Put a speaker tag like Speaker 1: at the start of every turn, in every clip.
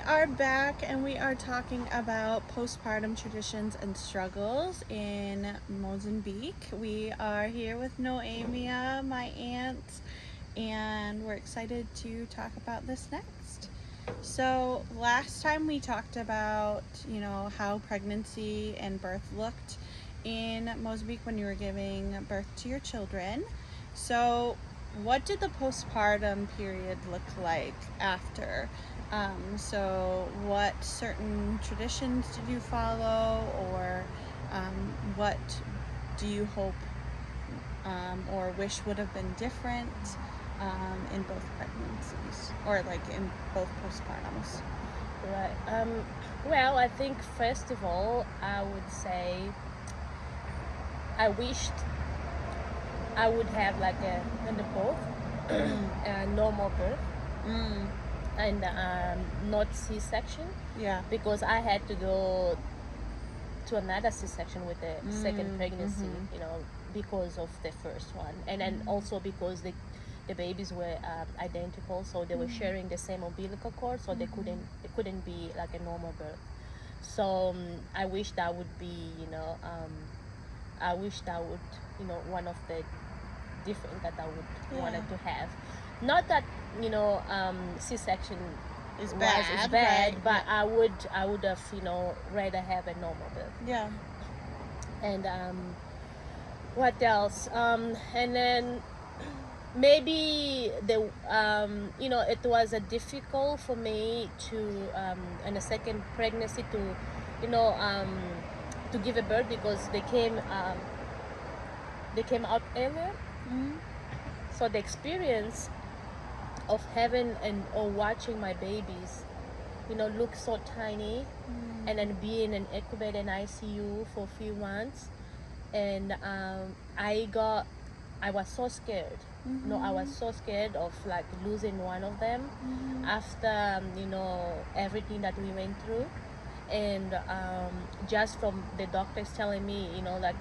Speaker 1: are back and we are talking about postpartum traditions and struggles in Mozambique. We are here with Noemia, my aunt, and we're excited to talk about this next. So, last time we talked about, how pregnancy and birth looked in Mozambique when you were giving birth to your children. So, what did the postpartum period look like after? What certain traditions did you follow, or what do you hope or wish would have been different in both pregnancies, or like in both postpartums?
Speaker 2: Right. Well, I think first of all, I would say I wished I would have like a normal birth
Speaker 1: Mm.
Speaker 2: and not C-section,
Speaker 1: Yeah.
Speaker 2: because I had to go to another C-section with the second pregnancy, because of the first one, and then also because the babies were identical, so they were sharing the same umbilical cord, so they couldn't be like a normal birth. So I wish that would be, I wish that would, one of the different that I would wanted to have. Not that C-section
Speaker 1: Is
Speaker 2: is
Speaker 1: bad,
Speaker 2: bad,
Speaker 1: right?
Speaker 2: but I would have rather have a normal birth.
Speaker 1: Yeah.
Speaker 2: And what else? And then maybe it was a difficult for me to in a second pregnancy to to give a birth, because they came out earlier.
Speaker 1: Mm-hmm.
Speaker 2: So the experience of having and or watching my babies look so tiny, and then be in an incubator in ICU for a few months, and I was so scared. I was so scared of like losing one of them after everything that we went through, and just from the doctors telling me, like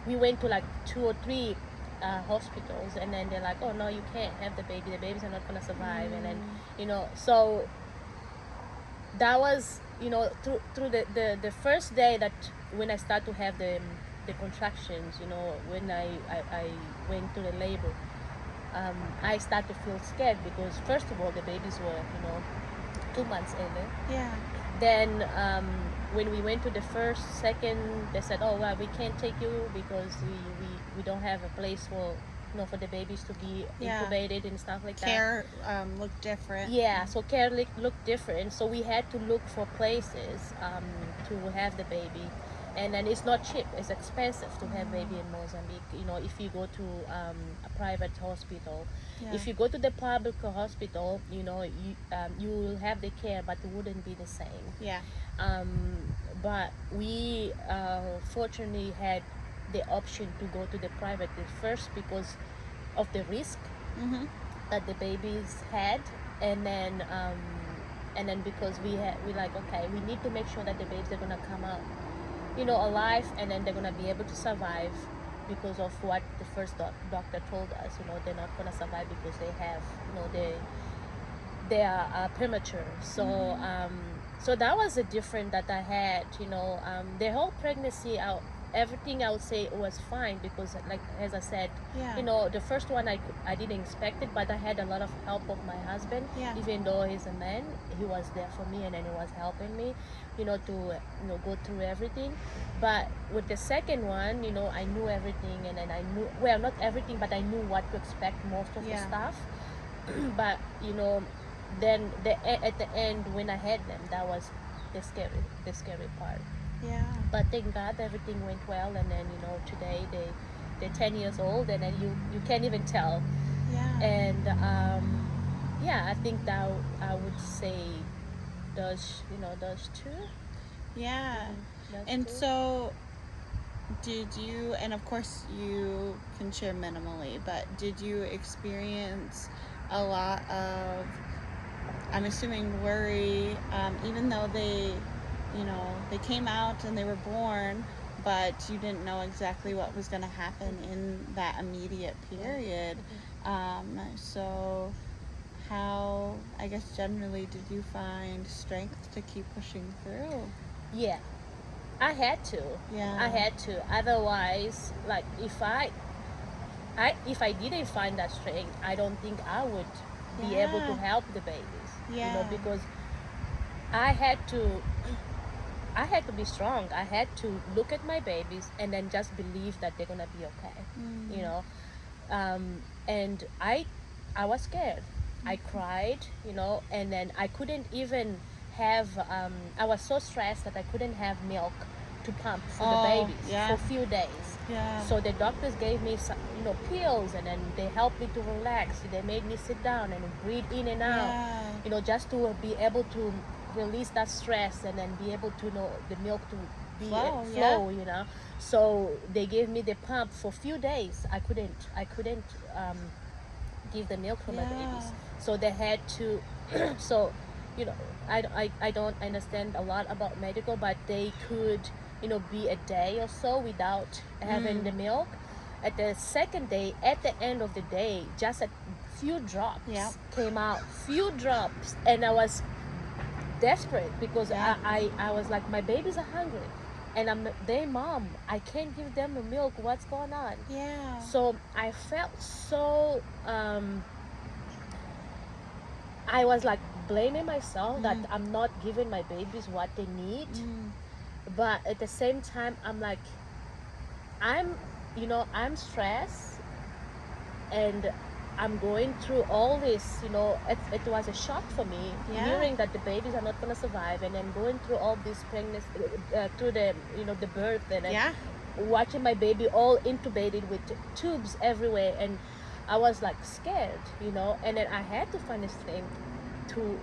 Speaker 2: we went to like 2 or 3 hospitals, and then they're like, oh no, you can't have the baby. The babies are not gonna survive, and then so that was through the first day that when I start to have the contractions, when I went to the labor, I start to feel scared, because first of all the babies were 2 months early.
Speaker 1: Yeah.
Speaker 2: Then when we went to the second, they said, oh well, we can't take you because we don't have a place for for the babies to be incubated and stuff like that.
Speaker 1: Care looked different.
Speaker 2: Yeah, so care looked different. So we had to look for places to have the baby, and then it's not cheap. It's expensive to have baby in Mozambique. If you go to a private hospital, if you go to the public hospital, you will have the care, but it wouldn't be the same.
Speaker 1: Yeah.
Speaker 2: But we fortunately had the option to go to the private at first because of the risk that the babies had, and then because we like, okay, we need to make sure that the babies are gonna come out alive, and then they're gonna be able to survive, because of what the first doctor told us. They're not gonna survive because they have they are premature. So so that was a difference that I had. The whole pregnancy, everything I would say was fine, because like as I said, the first one I didn't expect it, but I had a lot of help of my husband. Even though he's a man, he was there for me, and then he was helping me to go through everything. But with the second one, I knew everything, and then I knew, well, not everything, but I knew what to expect, most of the stuff. But then at the end, when I had them, that was the scary part.
Speaker 1: Yeah.
Speaker 2: But thank God everything went well, and then today they're 10 years old, and then you can't even tell.
Speaker 1: Yeah.
Speaker 2: And I think that I would say those two.
Speaker 1: Yeah.
Speaker 2: Those
Speaker 1: And
Speaker 2: two.
Speaker 1: so, did you, and of course you can share minimally, but did you experience a lot of, I'm assuming, worry, even though they came out and they were born, but you didn't know exactly what was going to happen in that immediate period. So how, I guess generally, did you find strength to keep pushing through?
Speaker 2: Yeah, I had to.
Speaker 1: Yeah.
Speaker 2: I had to. Otherwise, like if I didn't find that strength, I don't think I would be able to
Speaker 1: Yeah.
Speaker 2: help the babies.
Speaker 1: Yeah.
Speaker 2: Because I had to I had to be strong. I had to look at my babies and then just believe that they're gonna be okay.
Speaker 1: Mm.
Speaker 2: You know, and I was scared. I cried, and then I couldn't even have. I was so stressed that I couldn't have milk to pump for the
Speaker 1: Oh,
Speaker 2: babies
Speaker 1: yeah.
Speaker 2: for a few days.
Speaker 1: Yeah.
Speaker 2: So the doctors gave me some, pills, and then they helped me to relax. They made me sit down and breathe in and out,
Speaker 1: Yeah.
Speaker 2: just to be able to release that stress and then be able to know the milk to be
Speaker 1: Flow,
Speaker 2: flow. So they gave me the pump for a few days. I couldn't give the milk for my babies,
Speaker 1: Yeah.
Speaker 2: so they had to so you know I don't understand a lot about medical, but they could be a day or so without having the milk. At the second day, at the end of the day, just a few drops
Speaker 1: Yep.
Speaker 2: came out, few drops, and I was desperate because
Speaker 1: Yeah.
Speaker 2: I was like, my babies are hungry and I'm their mom. I can't give them the milk. What's going on?
Speaker 1: Yeah.
Speaker 2: So I felt so I was like blaming myself that I'm not giving my babies what they need. But at the same time, I'm like, I'm I'm stressed, and I'm going through all this. It was a shock for me,
Speaker 1: Yeah.
Speaker 2: hearing that the babies are not going to survive, and then going through all this pregnancy, through the the birth, and then
Speaker 1: Yeah.
Speaker 2: watching my baby all intubated with tubes everywhere, and I was like scared, and then I had to find a strength to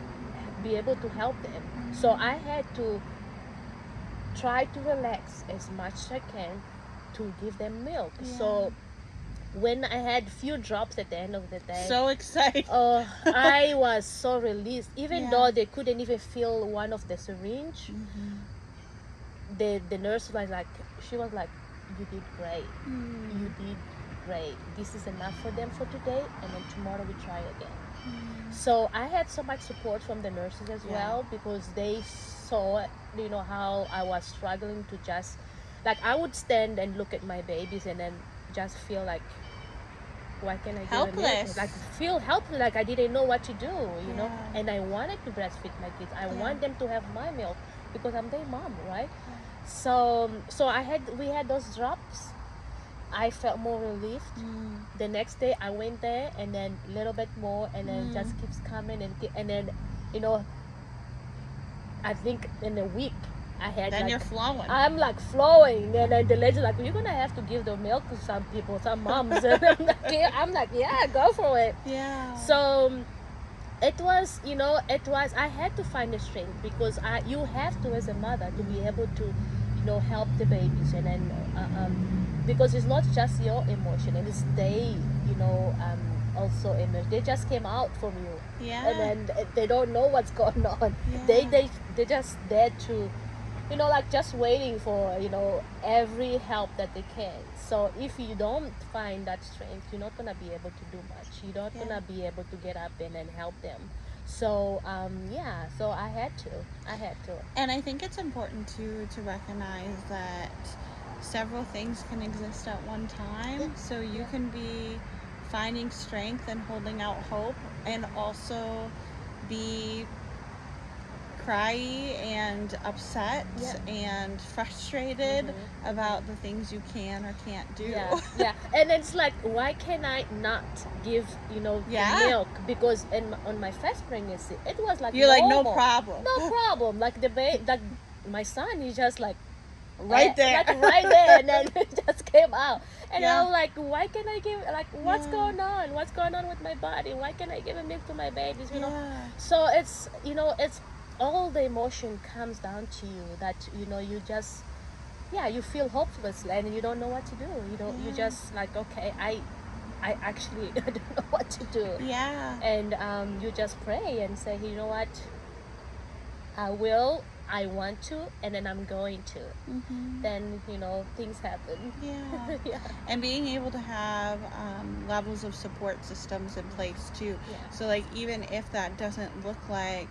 Speaker 2: be able to help them. So I had to try to relax as much as I can to give them milk.
Speaker 1: Yeah.
Speaker 2: So when I had few drops at the end of the day,
Speaker 1: So excited.
Speaker 2: I was so released. Even
Speaker 1: Yeah.
Speaker 2: though they couldn't even feel one of the syringe, the nurse was like, she was like, "You did great. You did great. This is enough for them for today, and then tomorrow we try again." So I had so much support from the nurses as well, because they saw, how I was struggling to just, like, I would stand and look at my babies and then just feel like, why can't I give a milk?
Speaker 1: Helpless.
Speaker 2: Like, feel helpless, like I didn't know what to do,
Speaker 1: Yeah.
Speaker 2: And I wanted to breastfeed my kids. I want them to have my milk because I'm their mom, right? So we had those drops. I felt more relieved. The next day I went there, and then a little bit more, and then just keeps coming, and then I think in a week I had,
Speaker 1: Then
Speaker 2: like,
Speaker 1: you're flowing.
Speaker 2: I'm like flowing, and then the lady's like, "You're gonna have to give the milk to some people, some moms." And I'm like, "Yeah, go for it."
Speaker 1: Yeah.
Speaker 2: So it was, I had to find the strength, because you have to, as a mother, to be able to, help the babies, and then because it's not just your emotion, and it's they, also emotion. They just came out from you,
Speaker 1: Yeah.
Speaker 2: and then they don't know what's going on.
Speaker 1: Yeah.
Speaker 2: They just there to, like, just waiting for, every help that they can. So if you don't find that strength, you're not gonna be able to do much. You're not gonna be able to get up and then help them. So so I had to.
Speaker 1: And I think it's important to recognize that several things can exist at one time.
Speaker 2: Yeah.
Speaker 1: So you can be finding strength and holding out hope, and also be cry and upset and frustrated about the things you can or can't do.
Speaker 2: Yeah. And it's like, why can I not give, the milk? Because on my first pregnancy, it was like,
Speaker 1: you're like, no
Speaker 2: normal.
Speaker 1: problem.
Speaker 2: No problem. Like like my son, he's just like
Speaker 1: right there.
Speaker 2: like right there, and then it just came out. And
Speaker 1: Yeah.
Speaker 2: I'm like, why can I give, like, what's going on? What's going on with my body? Why can I give a milk to my babies? So it's, it's all the emotion comes down to you, that you just, you feel hopeless, and you don't know what to do. You just like, okay, I actually I don't know what to do.
Speaker 1: Yeah.
Speaker 2: And you just pray and say, you know what, I want to, and then I'm going to. Then things happen.
Speaker 1: Yeah.
Speaker 2: Yeah.
Speaker 1: And being able to have levels of support systems in place too.
Speaker 2: Yeah.
Speaker 1: So, like, even if that doesn't look like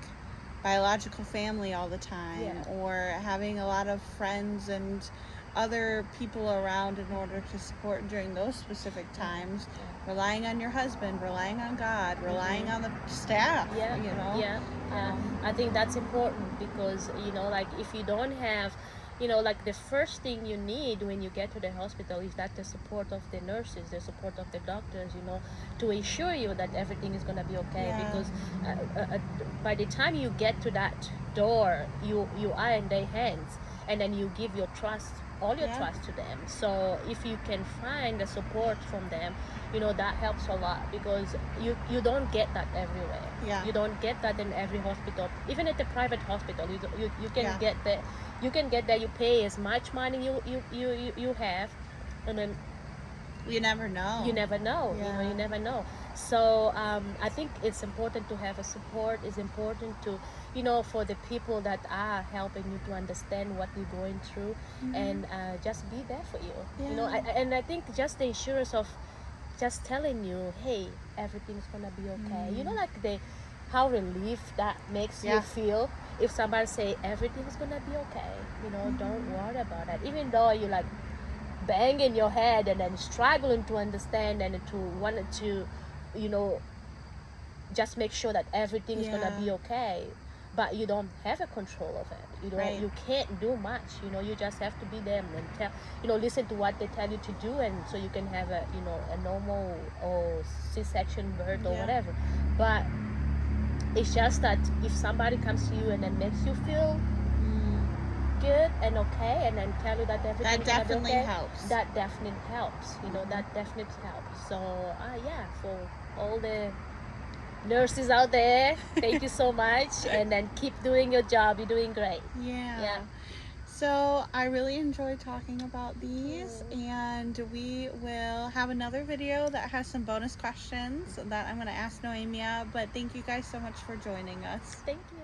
Speaker 1: biological family all the time,
Speaker 2: Yeah.
Speaker 1: or having a lot of friends and other people around in order to support during those specific times, relying on your husband, relying on God, relying on the staff,
Speaker 2: Yeah,
Speaker 1: you know.
Speaker 2: yeah. I think that's important because like if you don't have, like the first thing you need when you get to the hospital is that the support of the nurses, the support of the doctors, to ensure you that everything is gonna be okay.
Speaker 1: Yeah.
Speaker 2: Because by the time you get to that door, you are in their hands, and then you give your trust, all your
Speaker 1: Yeah.
Speaker 2: trust to them. So if you can find the support from them, that helps a lot, because you don't get that everywhere.
Speaker 1: Yeah.
Speaker 2: You don't get that in every hospital. Even at the private hospital, you can
Speaker 1: Yeah.
Speaker 2: get that. You can get that. You pay as much money you have, and then
Speaker 1: You never know.
Speaker 2: you never know.
Speaker 1: Yeah.
Speaker 2: You never know. So I think it's important to have a support. It's important to, for the people that are helping you to understand what you're going through, and just be there for you.
Speaker 1: Yeah.
Speaker 2: And I think just the assurance of just telling you, hey, everything's gonna be okay. Like how relief that makes you
Speaker 1: Yeah.
Speaker 2: feel if somebody say everything's gonna be okay. Don't worry about it. Even though you like banging your head and then struggling to understand and to want to, you know, just make sure that everything's gonna be
Speaker 1: Yeah.
Speaker 2: okay. But you don't have a control of it.
Speaker 1: Right.
Speaker 2: You can't do much. You just have to be there and tell, listen to what they tell you to do, and so you can have a normal or C-section birth or
Speaker 1: Yeah.
Speaker 2: whatever. But it's just that if somebody comes to you and then makes you feel good and okay, and then tell you that everything's gonna be
Speaker 1: definitely
Speaker 2: okay,
Speaker 1: helps.
Speaker 2: that definitely helps. That definitely helps. So yeah, for all the nurses out there, thank you so much, and then keep doing your job. You're doing great.
Speaker 1: Yeah. So I really enjoyed talking about these, and we will have another video that has some bonus questions that I'm going to ask Noemia. But thank you guys so much for joining us.
Speaker 2: Thank you.